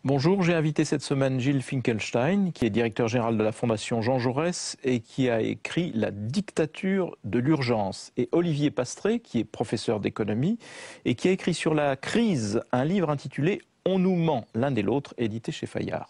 Bonjour, j'ai invité cette semaine Gilles Finkelstein, qui est directeur général de la Fondation Jean Jaurès et qui a écrit La dictature de l'urgence. Et Olivier Pastré, qui est professeur d'économie et qui a écrit sur la crise un livre intitulé On nous ment l'un et l'autre, édité chez Fayard.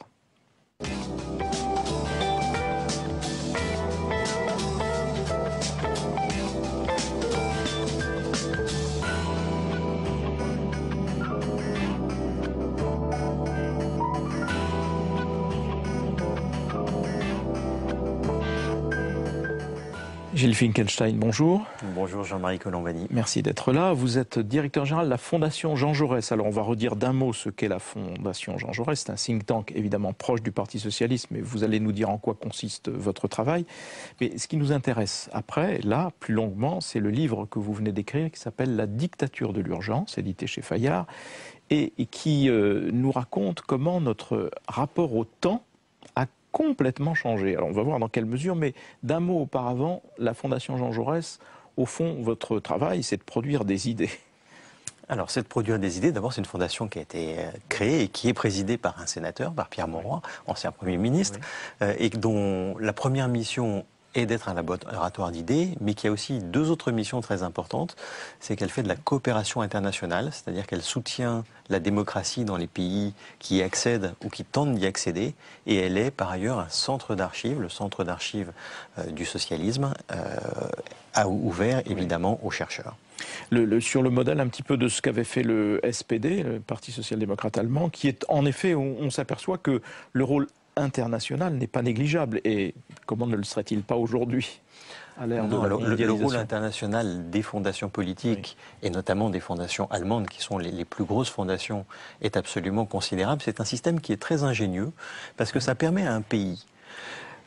Gilles Finkelstein, bonjour. Bonjour Jean-Marie Colombani. Merci d'être là. Vous êtes directeur général de la Fondation Jean Jaurès. Alors on va redire d'un mot ce qu'est la Fondation Jean Jaurès. C'est un think tank évidemment proche du Parti Socialiste, mais vous allez nous dire en quoi consiste votre travail. Mais ce qui nous intéresse après, là, plus longuement, c'est le livre que vous venez d'écrire qui s'appelle La dictature de l'urgence, édité chez Fayard, et qui nous raconte comment notre rapport au temps a complètement changé. Alors on va voir dans quelle mesure, mais d'un mot auparavant, la Fondation Jean Jaurès, au fond, votre travail, c'est de produire des idées. Alors, c'est de produire des idées. D'abord, c'est une fondation qui a été créée et qui est présidée par un sénateur, par Pierre Mauroy, ancien Premier ministre, et dont la première mission est d'être un laboratoire d'idées, mais qui a aussi deux autres missions très importantes. C'est qu'elle fait de la coopération internationale, c'est-à-dire qu'elle soutient la démocratie dans les pays qui y accèdent ou qui tentent d'y accéder, et elle est par ailleurs un centre d'archives, le centre d'archives du socialisme, a ouvert évidemment aux chercheurs. Sur le modèle un petit peu de ce qu'avait fait le SPD, le Parti social-démocrate allemand, qui est en effet, on s'aperçoit que le rôle international n'est pas négligeable. Et comment ne le serait-il pas aujourd'hui à l'ère de la mondialisation ? Le rôle international des fondations politiques, et notamment des fondations allemandes, qui sont les plus grosses fondations, est absolument considérable. C'est un système qui est très ingénieux, parce que ça permet à un pays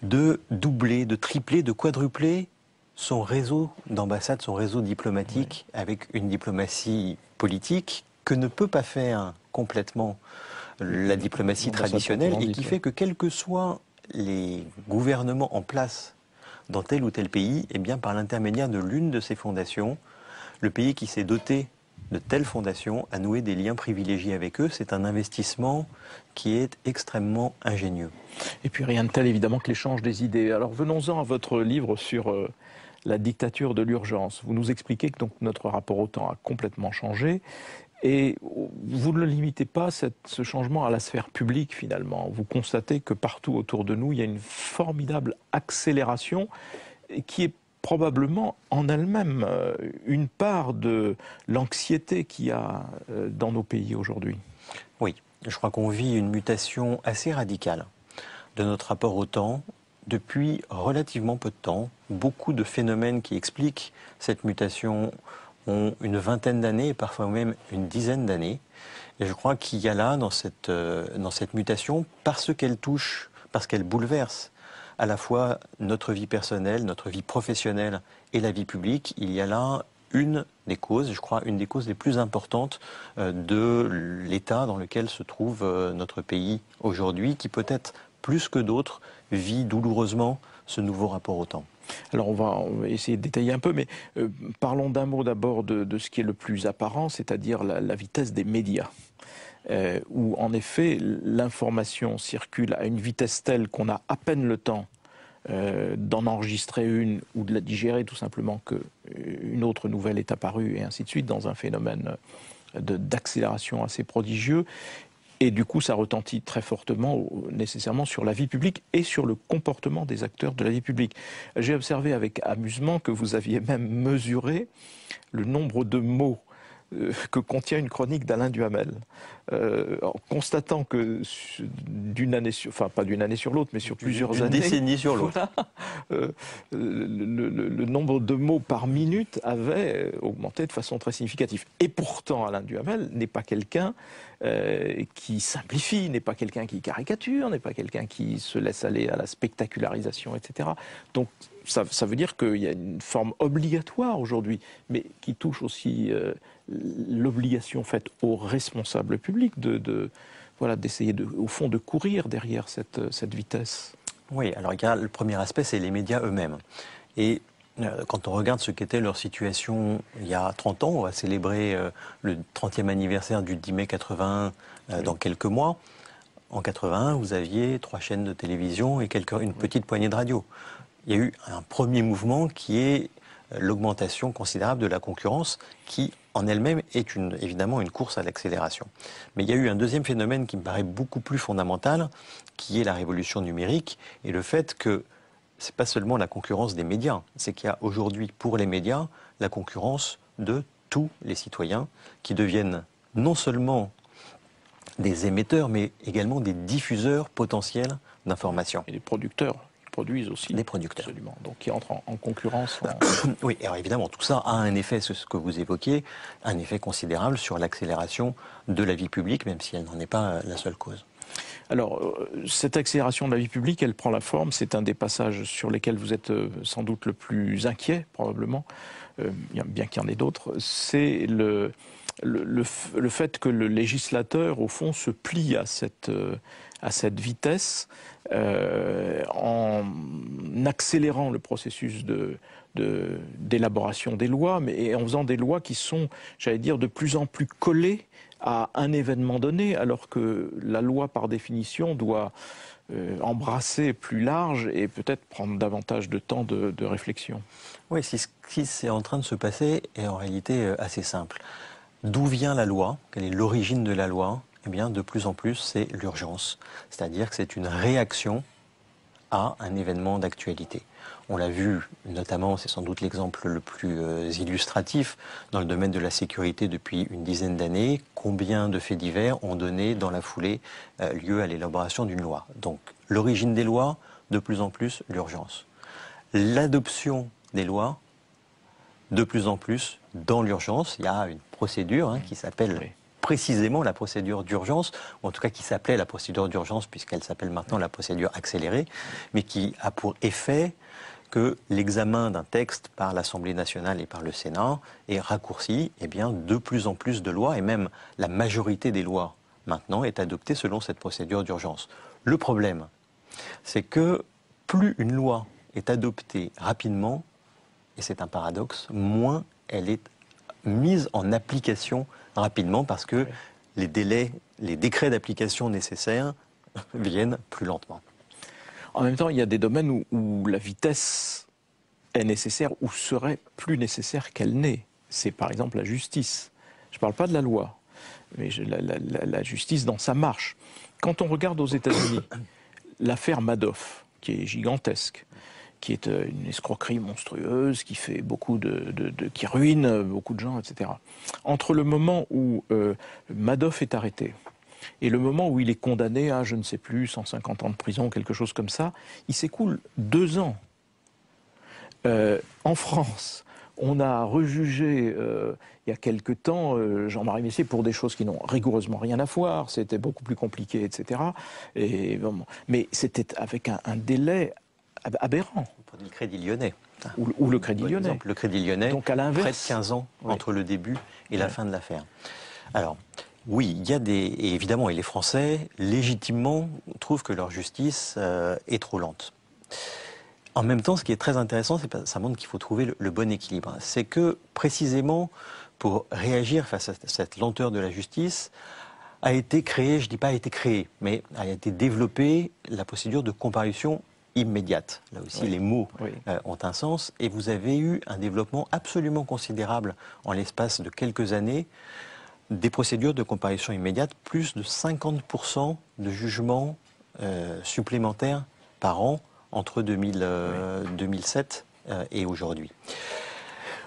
de doubler, de tripler, de quadrupler son réseau d'ambassades, son réseau diplomatique, avec une diplomatie politique que ne peut pas faire complètement la diplomatie traditionnelle, et qui fait que quels que soient les gouvernements en place dans tel ou tel pays, eh bien par l'intermédiaire de l'une de ces fondations, le pays qui s'est doté de telles fondations a noué des liens privilégiés avec eux. C'est un investissement qui est extrêmement ingénieux. Et puis rien de tel évidemment que l'échange des idées. Alors venons-en à votre livre sur la dictature de l'urgence. Vous nous expliquez que donc notre rapport au temps a complètement changé. Et vous ne le limitez pas, ce changement, à la sphère publique finalement. Vous constatez que partout autour de nous, il y a une formidable accélération qui est probablement en elle-même une part de l'anxiété qu'il y a dans nos pays aujourd'hui. Oui, je crois qu'on vit une mutation assez radicale de notre rapport au temps depuis relativement peu de temps. Beaucoup de phénomènes qui expliquent cette mutation ont une vingtaine d'années, et parfois même une dizaine d'années. Et je crois qu'il y a là, dans cette mutation, parce qu'elle touche, parce qu'elle bouleverse à la fois notre vie personnelle, notre vie professionnelle et la vie publique, il y a là une des causes, je crois, une des causes les plus importantes de l'état dans lequel se trouve notre pays aujourd'hui, qui peut-être plus que d'autres vit douloureusement ce nouveau rapport au temps. Alors on va essayer de détailler un peu, mais parlons d'un mot d'abord de ce qui est le plus apparent, c'est-à-dire la vitesse des médias. Où en effet l'information circule à une vitesse telle qu'on a à peine le temps d'en enregistrer une ou de la digérer tout simplement qu'une autre nouvelle est apparue et ainsi de suite, dans un phénomène d'accélération assez prodigieux. Et du coup, ça retentit très fortement, nécessairement, sur la vie publique et sur le comportement des acteurs de la vie publique. J'ai observé avec amusement que vous aviez même mesuré le nombre de mots que contient une chronique d'Alain Duhamel. En constatant que d'une année sur, enfin pas d'une année sur l'autre, mais sur plusieurs années, d'une décennie sur l'autre, voilà, le nombre de mots par minute avait augmenté de façon très significative. Et pourtant, Alain Duhamel n'est pas quelqu'un qui simplifie, n'est pas quelqu'un qui caricature, n'est pas quelqu'un qui se laisse aller à la spectacularisation, etc. Donc ça veut dire qu'il y a une forme obligatoire aujourd'hui, mais qui touche aussi l'obligation faite aux responsables publics d'essayer au fond de courir derrière cette vitesse. Oui, alors il y a le premier aspect, c'est les médias eux-mêmes. Et quand on regarde ce qu'était leur situation il y a 30 ans, on va célébrer le 30e anniversaire du 10 mai 81 dans quelques mois. En 81, vous aviez 3 chaînes de télévision et une petite poignée de radio. Il y a eu un premier mouvement qui est l'augmentation considérable de la concurrence qui, en elle-même, est évidemment une course à l'accélération. Mais il y a eu un deuxième phénomène qui me paraît beaucoup plus fondamental, qui est la révolution numérique et le fait que ce n'est pas seulement la concurrence des médias, c'est qu'il y a aujourd'hui pour les médias la concurrence de tous les citoyens qui deviennent non seulement des émetteurs, mais également des diffuseurs potentiels d'informations. Et les producteurs. Produisent aussi. Les producteurs. Absolument. Donc qui entrent en concurrence. Oui, alors évidemment, tout ça a un effet, c'est ce que vous évoquiez, un effet considérable sur l'accélération de la vie publique, même si elle n'en est pas la seule cause. Alors, cette accélération de la vie publique, elle prend la forme, c'est un des passages sur lesquels vous êtes sans doute le plus inquiet, probablement, bien qu'il y en ait d'autres, c'est le fait que le législateur, au fond, se plie à cette vitesse en accélérant le processus d'élaboration des lois, mais en faisant des lois qui sont, j'allais dire, de plus en plus collées à un événement donné, alors que la loi, par définition, doit embrasser plus large et peut-être prendre davantage de temps de réflexion. Oui, ce qui est en train de se passer est en réalité assez simple. D'où vient la loi? Quelle est l'origine de la loi? Eh bien, de plus en plus, c'est l'urgence. C'est-à-dire que c'est une réaction à un événement d'actualité. On l'a vu, notamment, c'est sans doute l'exemple le plus illustratif, dans le domaine de la sécurité depuis une dizaine d'années, combien de faits divers ont donné dans la foulée lieu à l'élaboration d'une loi. Donc, l'origine des lois, de plus en plus, l'urgence. L'adoption des lois, de plus en plus, dans l'urgence, il y a une procédure qui s'appelle précisément la procédure d'urgence, ou en tout cas qui s'appelait la procédure d'urgence puisqu'elle s'appelle maintenant la procédure accélérée, mais qui a pour effet que l'examen d'un texte par l'Assemblée nationale et par le Sénat est raccourci, et bien de plus en plus de lois, et même la majorité des lois maintenant est adoptée selon cette procédure d'urgence. Le problème, c'est que plus une loi est adoptée rapidement, et c'est un paradoxe, moins elle est mise en application rapidement parce que les délais, les décrets d'application nécessaires viennent plus lentement. En même temps, il y a des domaines où la vitesse est nécessaire ou serait plus nécessaire qu'elle n'est. C'est par exemple la justice. Je ne parle pas de la loi, mais la justice dans sa marche. Quand on regarde aux États-Unis, l'affaire Madoff, qui est gigantesque, qui est une escroquerie monstrueuse, qui fait qui ruine beaucoup de gens, etc. Entre le moment où Madoff est arrêté et le moment où il est condamné à, je ne sais plus, 150 ans de prison, quelque chose comme ça, il s'écoule 2 ans. En France, on a rejugé il y a quelque temps Jean-Marie Messier pour des choses qui n'ont rigoureusement rien à voir, c'était beaucoup plus compliqué, etc. Mais c'était avec un délai aberrant. Vous prenez le Crédit Lyonnais. Ou le Crédit Lyonnais. Exemple, le Crédit Lyonnais, donc à l'inverse, près de 15 ans entre le début et la fin de l'affaire. Alors, oui, il y a et évidemment, et les Français, légitimement, trouvent que leur justice est trop lente. En même temps, ce qui est très intéressant, ça montre qu'il faut trouver le bon équilibre. C'est que, précisément, pour réagir face à cette lenteur de la justice, a été créée, je ne dis pas a été créée, mais a été développée la procédure de comparution immédiate. Là aussi, les mots ont un sens. Et vous avez eu un développement absolument considérable en l'espace de quelques années des procédures de comparution immédiate, plus de 50% de jugements supplémentaires par an entre 2007 et aujourd'hui.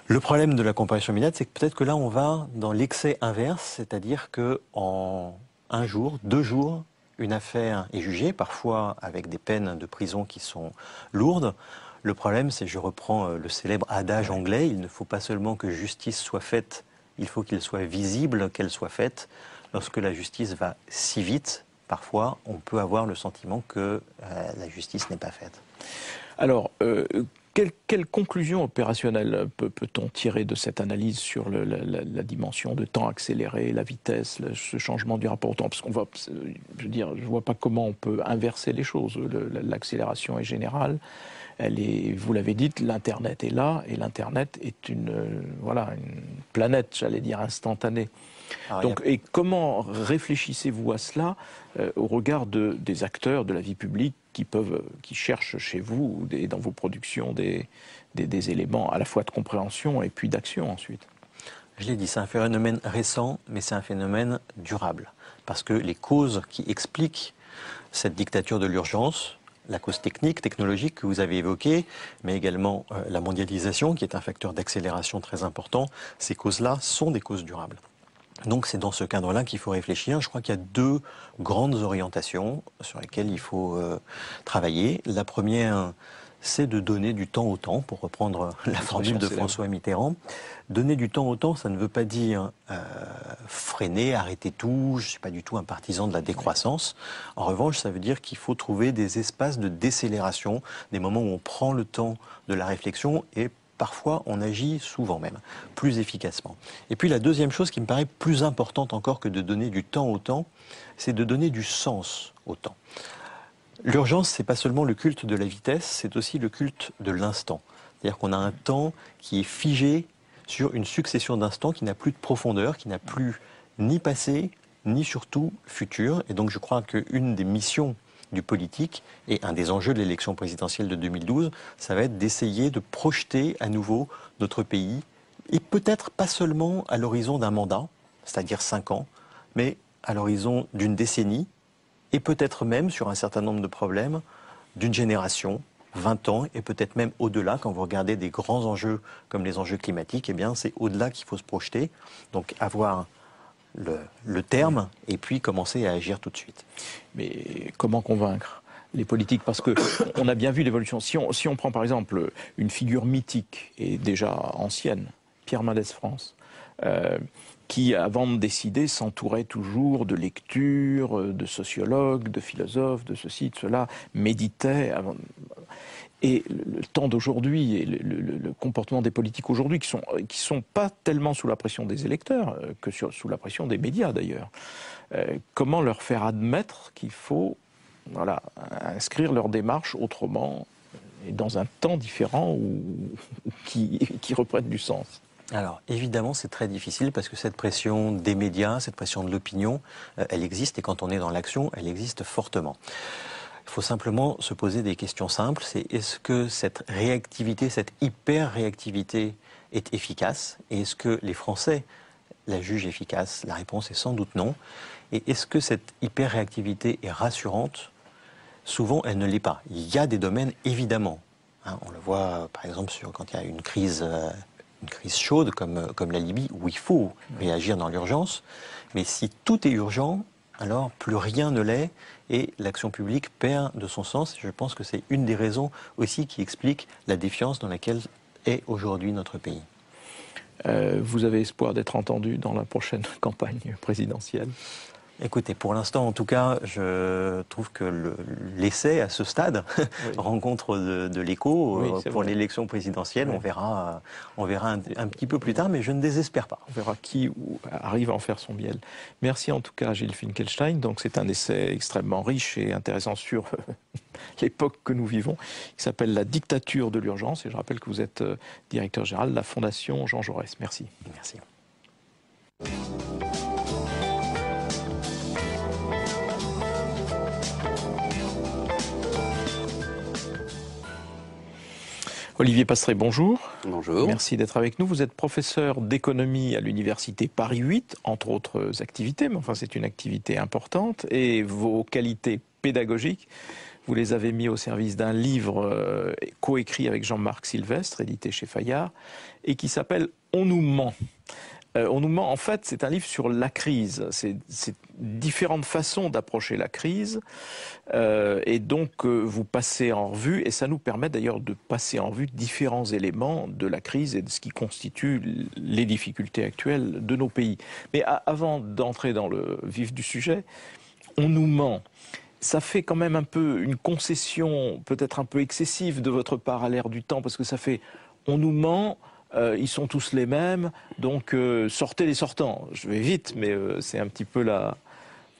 Le problème de la comparution immédiate, c'est que peut-être que là, on va dans l'excès inverse, c'est-à-dire qu'en 1 jour, 2 jours, une affaire est jugée, parfois avec des peines de prison qui sont lourdes. Le problème, c'est, je reprends le célèbre adage anglais, il ne faut pas seulement que justice soit faite, il faut qu'il soit visible qu'elle soit faite. Lorsque la justice va si vite, parfois, on peut avoir le sentiment que la justice n'est pas faite. Alors, Quelle conclusion opérationnelle peut-on tirer de cette analyse sur la dimension de temps accéléré, la vitesse, ce changement du rapport au temps? Parce qu'on va, je veux dire, je vois pas comment on peut inverser les choses. L'accélération est générale. Elle est, vous l'avez dit, l'Internet est là, et l'Internet est voilà, une planète, j'allais dire, instantanée. Alors, Donc, et comment réfléchissez-vous à cela au regard des acteurs de la vie publique qui cherchent chez vous et dans vos productions des éléments à la fois de compréhension et puis d'action ensuite? je l'ai dit, c'est un phénomène récent, mais c'est un phénomène durable. Parce que les causes qui expliquent cette dictature de l'urgence, la cause technique, technologique que vous avez évoquée, mais également la mondialisation, qui est un facteur d'accélération très important, ces causes-là sont des causes durables. Donc c'est dans ce cadre-là qu'il faut réfléchir. Je crois qu'il y a deux grandes orientations sur lesquelles il faut travailler. La première, c'est de donner du temps au temps, pour reprendre la formule de François Mitterrand. Donner du temps au temps, ça ne veut pas dire freiner, arrêter tout. Je ne suis pas du tout un partisan de la décroissance. En revanche, ça veut dire qu'il faut trouver des espaces de décélération, des moments où on prend le temps de la réflexion et parfois, on agit, souvent même, plus efficacement. Et puis la deuxième chose qui me paraît plus importante encore que de donner du temps au temps, c'est de donner du sens au temps. L'urgence, c'est pas seulement le culte de la vitesse, c'est aussi le culte de l'instant. C'est-à-dire qu'on a un temps qui est figé sur une succession d'instants qui n'a plus de profondeur, qui n'a plus ni passé, ni surtout futur. Et donc je crois qu'une des missions du politique et un des enjeux de l'élection présidentielle de 2012, ça va être d'essayer de projeter à nouveau notre pays, et peut-être pas seulement à l'horizon d'un mandat, c'est-à-dire 5 ans, mais à l'horizon d'une décennie, et peut-être même, sur un certain nombre de problèmes, d'une génération, 20 ans, et peut-être même au-delà. Quand vous regardez des grands enjeux comme les enjeux climatiques, eh bien c'est au-delà qu'il faut se projeter. Donc avoir le terme et puis commencer à agir tout de suite. Mais comment convaincre les politiques? Parce que on a bien vu l'évolution. Si on prend par exemple une figure mythique et déjà ancienne, Pierre Mendès France, qui avant de décider s'entourait toujours de lectures, de sociologues, de philosophes, de ceci, de cela, méditait avant. Et le temps d'aujourd'hui et le comportement des politiques aujourd'hui, qui sont pas tellement sous la pression des électeurs que sous la pression des médias d'ailleurs, comment leur faire admettre qu'il faut, voilà, inscrire leur démarche autrement et dans un temps différent qui reprenne du sens? Alors évidemment c'est très difficile parce que cette pression des médias, cette pression de l'opinion, elle existe, et quand on est dans l'action, elle existe fortement. Il faut simplement se poser des questions simples. C'est est-ce que cette réactivité, cette hyper-réactivité est efficace? Et est-ce que les Français la jugent efficace? La réponse est sans doute non. Et est-ce que cette hyper-réactivité est rassurante? Souvent, elle ne l'est pas. Il y a des domaines, évidemment. Hein, on le voit, par exemple, quand il y a une crise chaude comme la Libye, où il faut réagir dans l'urgence. Mais si tout est urgent, alors plus rien ne l'est, et l'action publique perd de son sens. Je pense que c'est une des raisons aussi qui explique la défiance dans laquelle est aujourd'hui notre pays. Vous avez espoir d'être entendu dans la prochaine campagne présidentielle? Écoutez, pour l'instant, en tout cas, je trouve que l'essai à ce stade rencontre de l'écho pour l'élection présidentielle. Oui. On verra un petit peu plus tard, mais je ne désespère pas. On verra qui arrive à en faire son miel. Merci en tout cas, Gilles Finkelstein. Donc c'est un essai extrêmement riche et intéressant sur l'époque que nous vivons, qui s'appelle La dictature de l'urgence. Et je rappelle que vous êtes directeur général de la Fondation Jean Jaurès. Merci. Merci. Olivier Pastré, bonjour. Bonjour. Merci d'être avec nous. Vous êtes professeur d'économie à l'université Paris 8, entre autres activités, mais enfin c'est une activité importante. Et vos qualités pédagogiques, vous les avez mis au service d'un livre coécrit avec Jean-Marc Sylvestre, édité chez Fayard, et qui s'appelle « On nous ment ». On nous ment, en fait, c'est un livre sur la crise. C'est différentes façons d'approcher la crise. Et donc, vous passez en revue, et ça nous permet d'ailleurs de passer en revue différents éléments de la crise et de ce qui constitue les difficultés actuelles de nos pays. Mais avant d'entrer dans le vif du sujet, on nous ment. ça fait quand même un peu une concession peut-être un peu excessive de votre part à l'ère du temps, parce que ça fait, on nous ment, ils sont tous les mêmes, donc sortez les sortants. Je vais vite, mais c'est un petit peu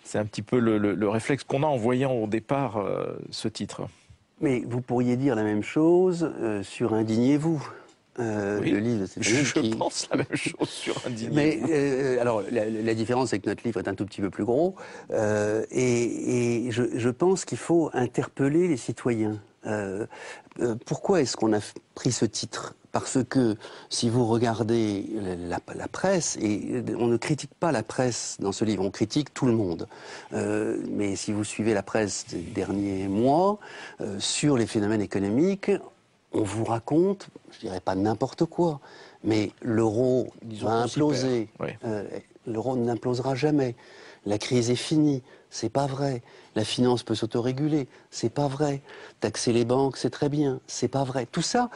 c'est un petit peu le réflexe qu'on a en voyant au départ ce titre. Mais vous pourriez dire la même chose sur Indignez-vous. Oui, Le livre de Stéphanie je pense la même chose sur Indignez-vous. Mais alors, la différence, c'est que notre livre est un tout petit peu plus gros. Et je pense qu'il faut interpeller les citoyens. Pourquoi est-ce qu'on a pris ce titre? Parce que si vous regardez la presse, et on ne critique pas la presse dans ce livre, on critique tout le monde. Mais si vous suivez la presse des derniers mois, sur les phénomènes économiques, on vous raconte, je dirais pas n'importe quoi, mais l'euro va imploser. Oui. L'euro n'implosera jamais. La crise est finie. C'est pas vrai. La finance peut s'autoréguler. C'est pas vrai. Taxer les banques, c'est très bien. C'est pas vrai. Tout ça,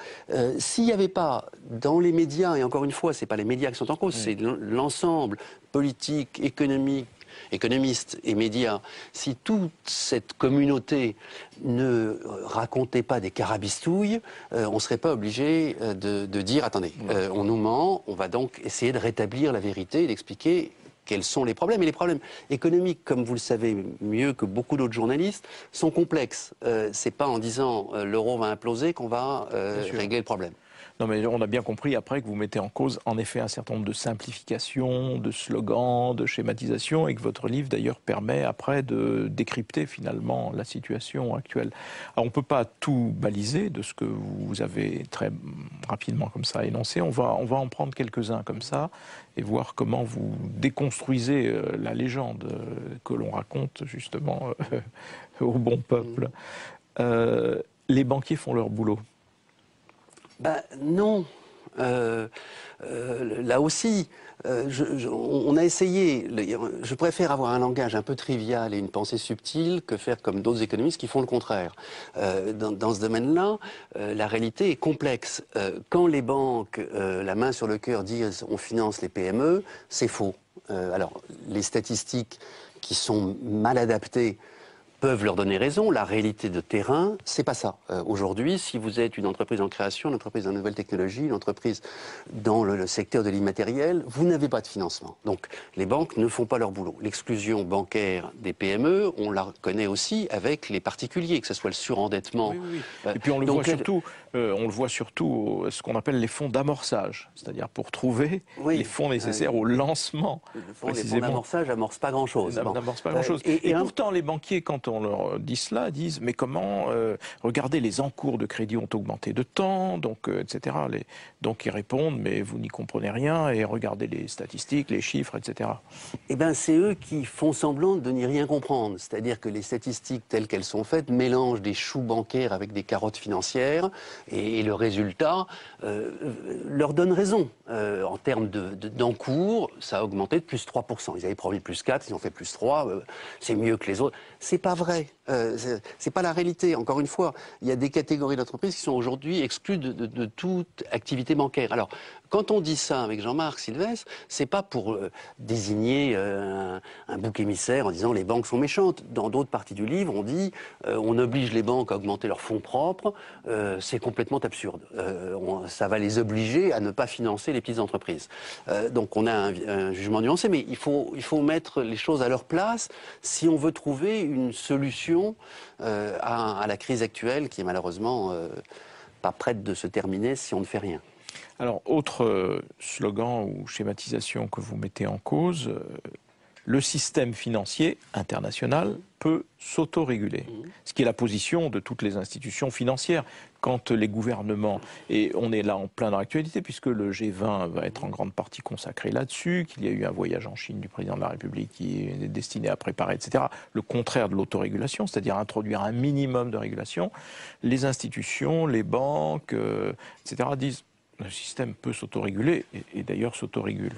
s'il n'y avait pas dans les médias, et encore une fois, c'est pas les médias qui sont en cause, c'est l'ensemble politique, économique, économistes et médias, si toute cette communauté ne racontait pas des carabistouilles, on ne serait pas obligé de dire, attendez, on nous ment, on va donc essayer de rétablir la vérité et d'expliquer quels sont les problèmes. Et les problèmes économiques, comme vous le savez mieux que beaucoup d'autres journalistes, sont complexes. C'est pas en disant l'euro va imploser qu'on va régler le problème. Non, mais on a bien compris après que vous mettez en cause, en effet, un certain nombre de simplifications, de slogans, de schématisations, et que votre livre, d'ailleurs, permet après de décrypter finalement la situation actuelle. Alors, on ne peut pas tout baliser de ce que vous avez très rapidement comme ça énoncé. On va en prendre quelques-uns comme ça et voir comment vous déconstruisez la légende que l'on raconte justement au bon peuple. Les banquiers font leur boulot. Ben non. Là aussi, on a essayé. Je préfère avoir un langage un peu trivial et une pensée subtile que faire comme d'autres économistes qui font le contraire. Dans ce domaine-là, la réalité est complexe. Quand les banques, la main sur le cœur, disent on finance les PME, c'est faux. Alors, les statistiques qui sont mal adaptées peuvent leur donner raison. La réalité de terrain, c'est pas ça. Aujourd'hui, si vous êtes une entreprise en création, une entreprise dans la nouvelle technologie, une entreprise dans le secteur de l'immatériel, vous n'avez pas de financement. Donc, les banques ne font pas leur boulot. L'exclusion bancaire des PME, on la connaît aussi avec les particuliers, que ce soit le surendettement. Oui, oui, oui. Et puis on le voit surtout, ce qu'on appelle les fonds d'amorçage, c'est-à-dire pour trouver les fonds nécessaires au lancement. Les fonds d'amorçage n'amorcent pas grand-chose. N'amorcent pas grand-chose. Et pourtant, les banquiers, quand on leur dit cela, disent mais comment regardez, les encours de crédit ont augmenté de temps, donc etc. Donc ils répondent mais vous n'y comprenez rien et regardez les statistiques, les chiffres, etc. Eh bien, c'est eux qui font semblant de n'y rien comprendre. C'est-à-dire que les statistiques telles qu'elles sont faites mélangent des choux bancaires avec des carottes financières et le résultat leur donne raison. En termes d'encours, ça a augmenté de plus 3%. Ils avaient promis plus 4, ils ont fait plus 3. C'est mieux que les autres. C'est pas vrai. C'est pas la réalité. Encore une fois, il y a des catégories d'entreprises qui sont aujourd'hui exclues de toute activité bancaire. Alors, quand on dit ça avec Jean-Marc Sylvestre, c'est pas pour désigner un bouc émissaire en disant les banques sont méchantes. Dans d'autres parties du livre, on dit on oblige les banques à augmenter leurs fonds propres. C'est complètement absurde. Ça va les obliger à ne pas financer les petites entreprises. Donc on a un jugement nuancé, mais il faut mettre les choses à leur place si on veut trouver une solution à la crise actuelle qui est malheureusement pas prête de se terminer si on ne fait rien. Alors, autre slogan ou schématisation que vous mettez en cause, le système financier international peut s'autoréguler, ce qui est la position de toutes les institutions financières. Quand les gouvernements, et on est là en plein dans l'actualité, puisque le G20 va être en grande partie consacré là-dessus, qu'il y a eu un voyage en Chine du président de la République qui est destiné à préparer, etc., le contraire de l'autorégulation, c'est-à-dire introduire un minimum de régulation, les institutions, les banques, etc., disent le système peut s'autoréguler, et d'ailleurs s'autorégule.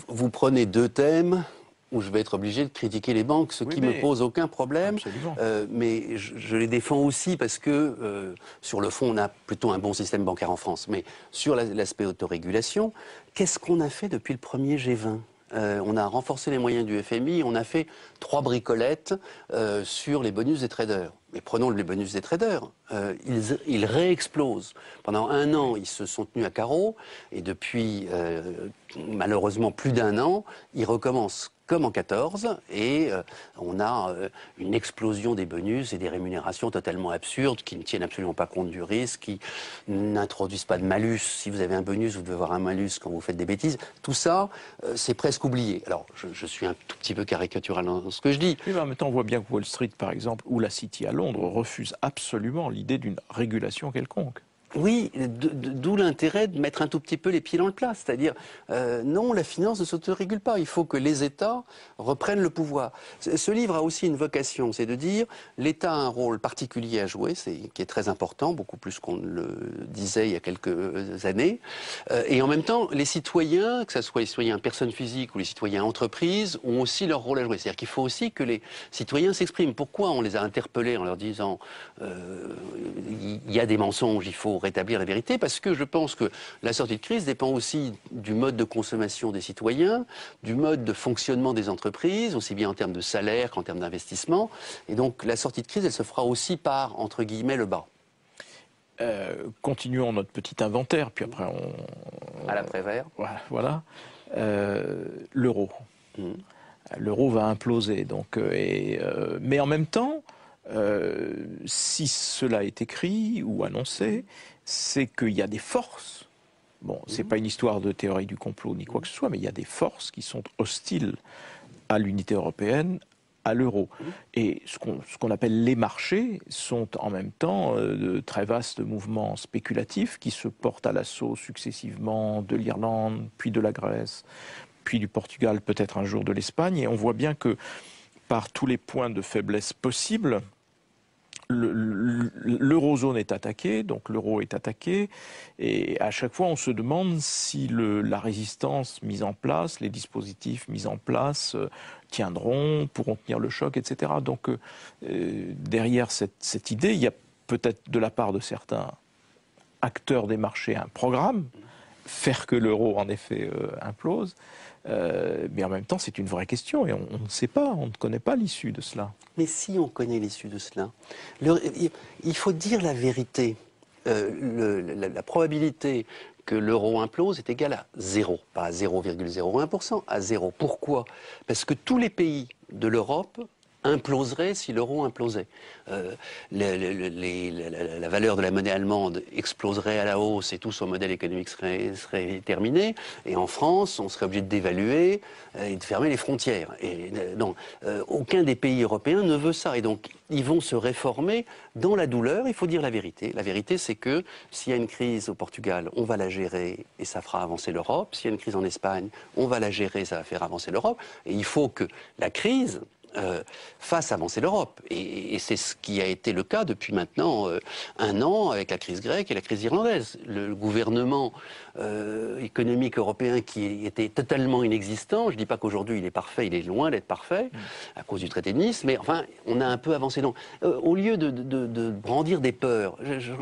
Vous prenez deux thèmes où je vais être obligé de critiquer les banques, ce qui ne me pose aucun problème. Mais je les défends aussi parce que, sur le fond, on a plutôt un bon système bancaire en France. Mais sur l'aspect autorégulation, qu'est-ce qu'on a fait depuis le premier G20 ? on a renforcé les moyens du FMI, on a fait 3 bricolettes sur les bonus des traders. Mais prenons les bonus des traders, ils réexplosent. Pendant 1 an, ils se sont tenus à carreau, et depuis malheureusement plus d'1 an, ils recommencent comme en 14, et on a une explosion des bonus et des rémunérations totalement absurdes qui ne tiennent absolument pas compte du risque, qui n'introduisent pas de malus. Si vous avez un bonus, vous devez avoir un malus quand vous faites des bêtises. Tout ça, c'est presque oublié. Alors, je suis un tout petit peu caricatural dans ce que je dis. Oui, mais en même temps, on voit bien que Wall Street, par exemple, ou la City à Londres, refusent absolument l'idée d'une régulation quelconque. Oui, d'où l'intérêt de mettre un tout petit peu les pieds dans le plat. C'est-à-dire, non, la finance ne s'autorégule pas. Il faut que les États reprennent le pouvoir. Ce livre a aussi une vocation, c'est de dire l'État a un rôle particulier à jouer, qui est très important, beaucoup plus qu'on ne le disait il y a quelques années. Et en même temps, les citoyens, que ce soit les citoyens personnes physiques ou les citoyens entreprises, ont aussi leur rôle à jouer. C'est-à-dire qu'il faut aussi que les citoyens s'expriment. Pourquoi on les a interpellés en leur disant il y a des mensonges, il faut rétablir la vérité, parce que je pense que la sortie de crise dépend aussi du mode de consommation des citoyens, du mode de fonctionnement des entreprises, aussi bien en termes de salaire qu'en termes d'investissement. Et donc la sortie de crise, elle se fera aussi par, entre guillemets, le bas. Continuons notre petit inventaire, puis après on... À l'après-vert. Voilà. L'euro. L'euro va imploser. Donc, mais en même temps, si cela est écrit ou annoncé, c'est qu'il y a des forces. Bon, c'est pas une histoire de théorie du complot ni quoi que ce soit, mais il y a des forces qui sont hostiles à l'unité européenne, à l'euro. Et ce qu'on appelle les marchés sont en même temps de très vastes mouvements spéculatifs qui se portent à l'assaut successivement de l'Irlande, puis de la Grèce, puis du Portugal, peut-être un jour de l'Espagne. Et on voit bien que par tous les points de faiblesse possibles, l'eurozone est attaquée, donc l'euro est attaqué, et à chaque fois on se demande si la résistance mise en place, les dispositifs mis en place tiendront, pourront tenir le choc, etc. Donc derrière cette idée, il y a peut-être de la part de certains acteurs des marchés un programme, faire que l'euro en effet implose. Mais en même temps, c'est une vraie question et on ne sait pas, on ne connaît pas l'issue de cela. Mais si on connaît l'issue de cela, il faut dire la vérité. La probabilité que l'euro implose est égale à 0, pas à 0,01%, à 0. Pourquoi? Parce que tous les pays de l'Europe imploserait si l'euro implosait. La valeur de la monnaie allemande exploserait à la hausse et tout son modèle économique serait terminé. Et en France, on serait obligé de dévaluer et de fermer les frontières. Et non, aucun des pays européens ne veut ça. Et donc, ils vont se réformer dans la douleur. Il faut dire la vérité. La vérité, c'est que s'il y a une crise au Portugal, on va la gérer et ça fera avancer l'Europe. S'il y a une crise en Espagne, on va la gérer, ça va faire avancer l'Europe. Et il faut que la crise fasse avancer l'Europe. Et c'est ce qui a été le cas depuis maintenant 1 an avec la crise grecque et la crise irlandaise. Le gouvernement économique européen qui était totalement inexistant, je ne dis pas qu'aujourd'hui il est parfait, il est loin d'être parfait à cause du traité de Nice, mais enfin on a un peu avancé. Donc, au lieu de brandir des peurs,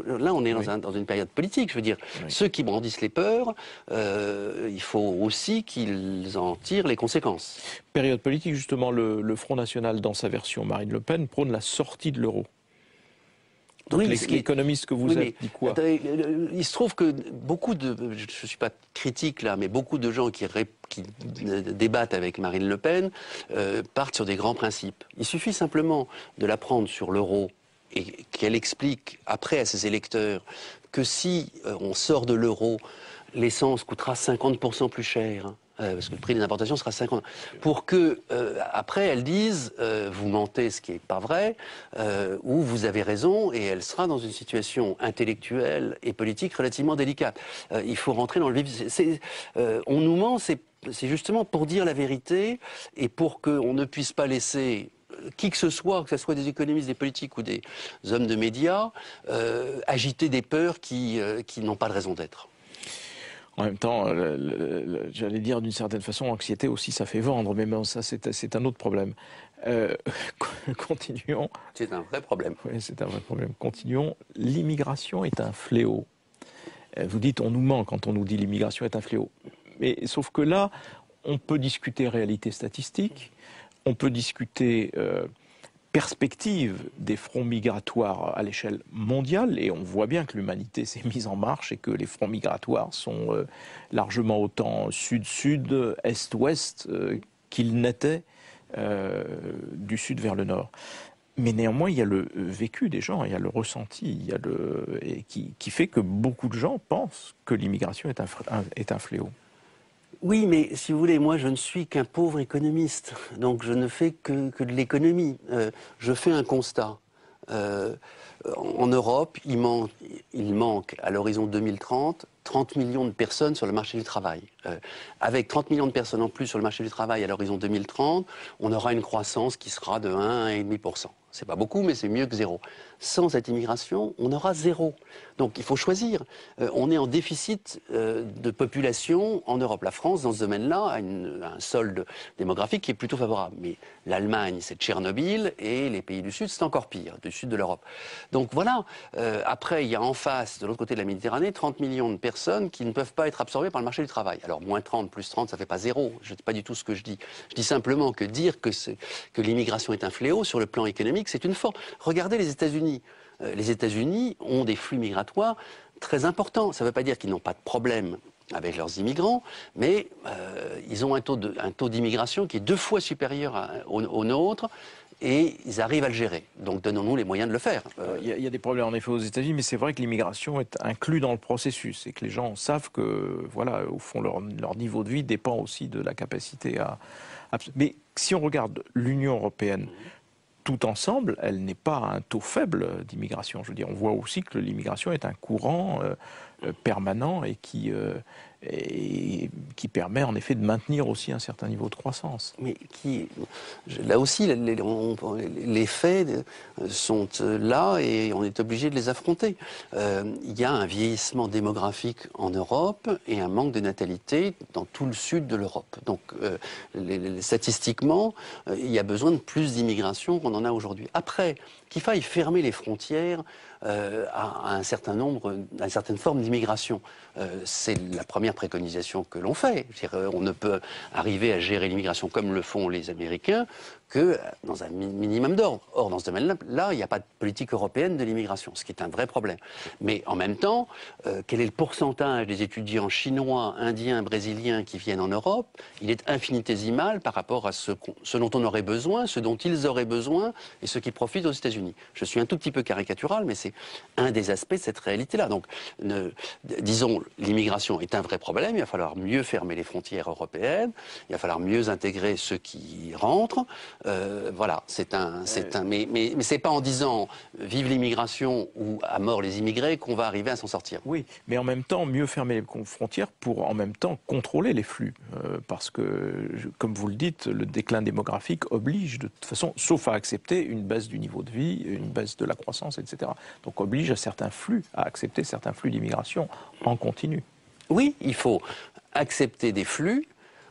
là on est dans une période politique, je veux dire, ceux qui brandissent les peurs, il faut aussi qu'ils en tirent les conséquences. Période politique, justement, le Front National, dans sa version Marine Le Pen, prône la sortie de l'euro. Donc l'économiste que vous êtes dit quoi? Il se trouve que beaucoup de... Je ne suis pas critique là, mais beaucoup de gens qui débattent avec Marine Le Pen partent sur des grands principes. Il suffit simplement de la prendre sur l'euro et qu'elle explique après à ses électeurs que si on sort de l'euro, l'essence coûtera 50% plus cher. Parce que le prix des importations sera 50. Pour que, après, elles disent vous mentez, ce qui n'est pas vrai, ou vous avez raison, et elle sera dans une situation intellectuelle et politique relativement délicate. Il faut rentrer dans le vif. On nous ment, c'est justement pour dire la vérité, et pour qu'on ne puisse pas laisser qui que ce soit des économistes, des politiques ou des hommes de médias, agiter des peurs qui n'ont pas de raison d'être. En même temps, j'allais dire d'une certaine façon, anxiété aussi, ça fait vendre, mais bon, ça c'est un autre problème. Continuons. C'est un vrai problème. Oui, c'est un vrai problème. Continuons. L'immigration est un fléau. Vous dites, on nous ment quand on nous dit l'immigration est un fléau. Mais sauf que là, on peut discuter réalité statistique, on peut discuter perspective des fronts migratoires à l'échelle mondiale, et on voit bien que l'humanité s'est mise en marche et que les fronts migratoires sont largement autant sud-sud, est-ouest qu'ils n'étaient du sud vers le nord. Mais néanmoins, il y a le vécu des gens, il y a le ressenti, qui fait que beaucoup de gens pensent que l'immigration est un fléau. Oui, mais si vous voulez, moi je ne suis qu'un pauvre économiste, donc je ne fais que de l'économie. Je fais un constat. En Europe, il manque à l'horizon 2030 30 millions de personnes sur le marché du travail. Avec 30 millions de personnes en plus sur le marché du travail à l'horizon 2030, on aura une croissance qui sera de 1 à 1,5%. C'est pas beaucoup, mais c'est mieux que zéro. Sans cette immigration, on aura zéro. Donc il faut choisir. On est en déficit de population en Europe. La France, dans ce domaine-là, a un solde démographique qui est plutôt favorable. Mais l'Allemagne, c'est Tchernobyl, et les pays du Sud, c'est encore pire, du sud de l'Europe. Donc voilà. Après, il y a en face, de l'autre côté de la Méditerranée, 30 millions de personnes qui ne peuvent pas être absorbées par le marché du travail. Alors moins 30, plus 30, ça fait pas zéro. Je ne dis pas du tout ce que je dis. Je dis simplement que dire que l'immigration est un fléau sur le plan économique, c'est une faute. Regardez les États-Unis. Les États-Unis ont des flux migratoires très importants. Ça ne veut pas dire qu'ils n'ont pas de problème avec leurs immigrants, mais ils ont un taux d'immigration qui est 2 fois supérieur au nôtre, et ils arrivent à le gérer. Donc donnons-nous les moyens de le faire. Il y a des problèmes en effet aux États-Unis, mais c'est vrai que l'immigration est inclue dans le processus et que les gens savent que, voilà, au fond, leur niveau de vie dépend aussi de la capacité à... Mais si on regarde l'Union européenne, tout ensemble, elle n'est pas à un taux faible d'immigration. Je veux dire, on voit aussi que l'immigration est un courant permanent et qui permet en effet de maintenir aussi un certain niveau de croissance. Mais là aussi, les faits sont là et on est obligé de les affronter. Il y a un vieillissement démographique en Europe et un manque de natalité dans tout le sud de l'Europe. Donc, statistiquement, il y a besoin de plus d'immigration qu'on en a aujourd'hui. Après, qu'il faille fermer les frontières à une certaine forme d'immigration, c'est la première préconisation que l'on fait. On ne peut arriver à gérer l'immigration comme le font les Américains que dans un minimum d'ordre. Or, dans ce domaine-là, il n'y a pas de politique européenne de l'immigration, ce qui est un vrai problème. Mais en même temps, quel est le pourcentage des étudiants chinois, indiens, brésiliens qui viennent en Europe? Il est infinitésimal par rapport à ce dont on aurait besoin, ce dont ils auraient besoin et ceux qui profitent aux États-Unis. Je suis un tout petit peu caricatural, mais c'est un des aspects de cette réalité-là. Donc, disons, l'immigration est un vrai problème. Il va falloir mieux fermer les frontières européennes. Il va falloir mieux intégrer ceux qui rentrent. Voilà, mais c'est pas en disant vive l'immigration ou à mort les immigrés qu'on va arriver à s'en sortir. Oui, mais en même temps, mieux fermer les frontières pour en même temps contrôler les flux. Parce que, comme vous le dites, le déclin démographique oblige de toute façon, sauf à accepter une baisse du niveau de vie, une baisse de la croissance, etc. Donc oblige à accepter certains flux d'immigration en continu. Oui, il faut accepter des flux,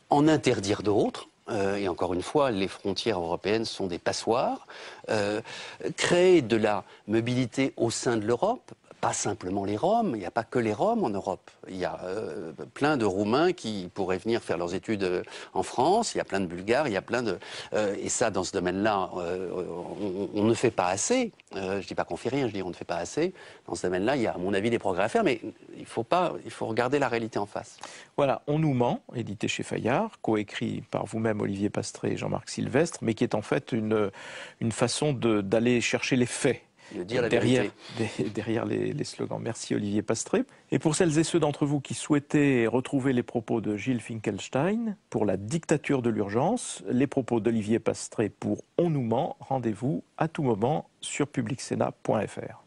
en interdire d'autres. Et encore une fois, les frontières européennes sont des passoires. Créer de la mobilité au sein de l'Europe, pas simplement les Roms, il n'y a pas que les Roms en Europe. Il y a plein de Roumains qui pourraient venir faire leurs études en France, il y a plein de Bulgares, il y a plein de... et ça, dans ce domaine-là, on ne fait pas assez. Je ne dis pas qu'on fait rien, je dis on ne fait pas assez. Dans ce domaine-là, il y a, à mon avis, des progrès à faire, mais il faut regarder la réalité en face. Voilà, On nous ment, édité chez Fayard, coécrit par vous-même Olivier Pastré et Jean-Marc Sylvestre, mais qui est en fait une façon d'aller chercher les faits. Derrière les slogans. Merci Olivier Pastré. Et pour celles et ceux d'entre vous qui souhaitaient retrouver les propos de Gilles Finkelstein pour la dictature de l'urgence, les propos d'Olivier Pastré pour On nous ment, rendez-vous à tout moment sur publicsénat.fr.